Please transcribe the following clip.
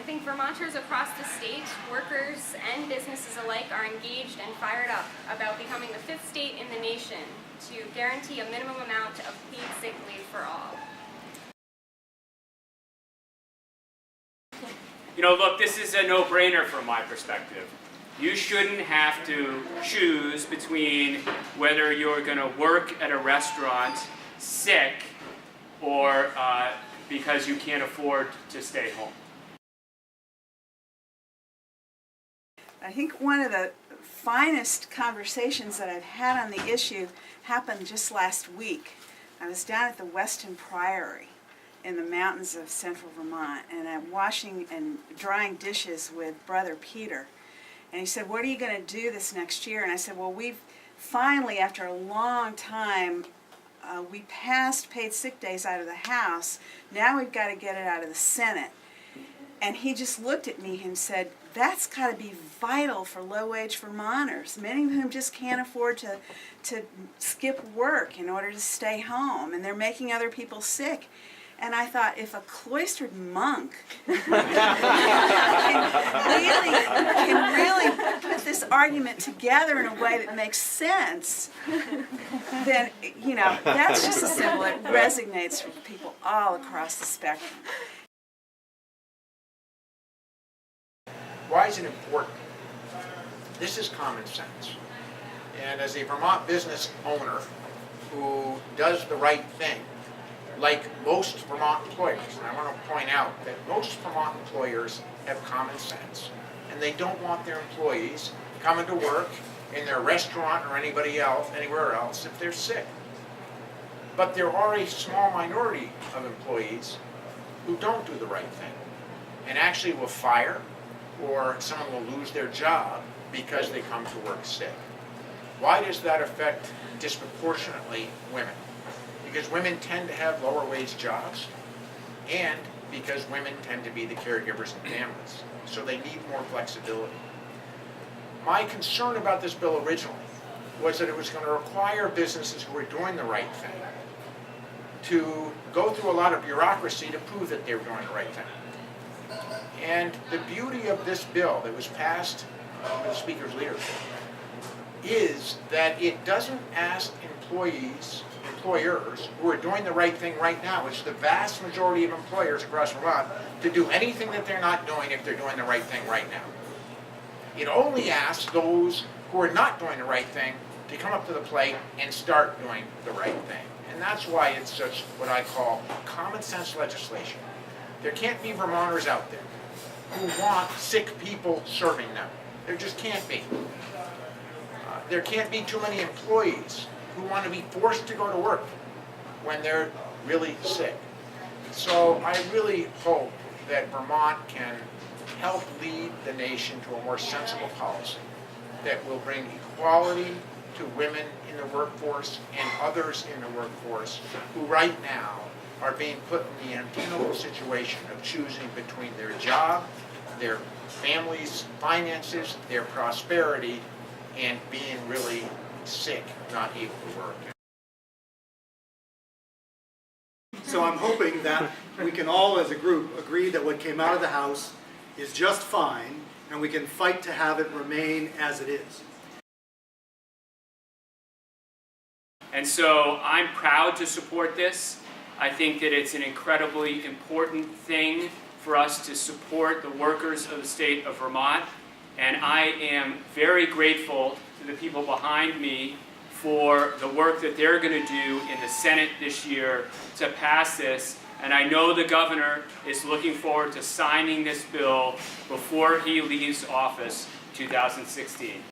I think Vermonters across the state, workers and businesses alike, are engaged and fired up about becoming the 5th state in the nation to guarantee a minimum amount of paid sick leave for all. You know, look, this is a no-brainer from my perspective. You shouldn't have to choose between whether you're going to work at a restaurant sick or because you can't afford to stay home. I think one of the finest conversations that I've had on the issue happened just last week. I was down at the Weston Priory in the mountains of central Vermont, and I'm washing and drying dishes with Brother Peter. And he said, "What are you going to do this next year?" And I said, "Well, we've finally, after a long time, we passed paid sick days out of the House. Now we've got to get it out of the Senate." And he just looked at me and said, "That's got to be vital for low-wage Vermonters, many of whom just can't afford to skip work in order to stay home, and they're making other people sick." And I thought, if a cloistered monk can really put this argument together in a way that makes sense, then, you know, that's just a symbol that resonates with people all across the spectrum. Why is it important? This is common sense. And as a Vermont business owner who does the right thing, like most Vermont employers, and I want to point out that most Vermont employers have common sense, and they don't want their employees coming to work in their restaurant or anywhere else if they're sick. But there are a small minority of employees who don't do the right thing and actually will fire, or someone will lose their job because they come to work sick. Why does that affect disproportionately women? Because women tend to have lower wage jobs, and because women tend to be the caregivers in families. So they need more flexibility. My concern about this bill originally was that it was going to require businesses who were doing the right thing to go through a lot of bureaucracy to prove that they were doing the right thing. And the beauty of this bill that was passed with the Speaker's leadership is that it doesn't ask employers who are doing the right thing right now, which is the vast majority of employers across Vermont, to do anything that they're not doing if they're doing the right thing right now. It only asks those who are not doing the right thing to come up to the plate and start doing the right thing. And that's why it's such what I call common sense legislation. There can't be Vermonters out there who want sick people serving them. There just can't be. There can't be too many employees who want to be forced to go to work when they're really sick. So I really hope that Vermont can help lead the nation to a more sensible policy that will bring equality to women in the workforce and others in the workforce who right now are being put in the untenable situation of choosing between their job, their family's finances, their prosperity, and being really sick, not able to work. So I'm hoping that we can all as a group agree that what came out of the House is just fine, and we can fight to have it remain as it is. And so I'm proud to support this. I think that it's an incredibly important thing for us to support the workers of the state of Vermont. And I am very grateful to the people behind me for the work that they're going to do in the Senate this year to pass this. And I know the governor is looking forward to signing this bill before he leaves office 2016.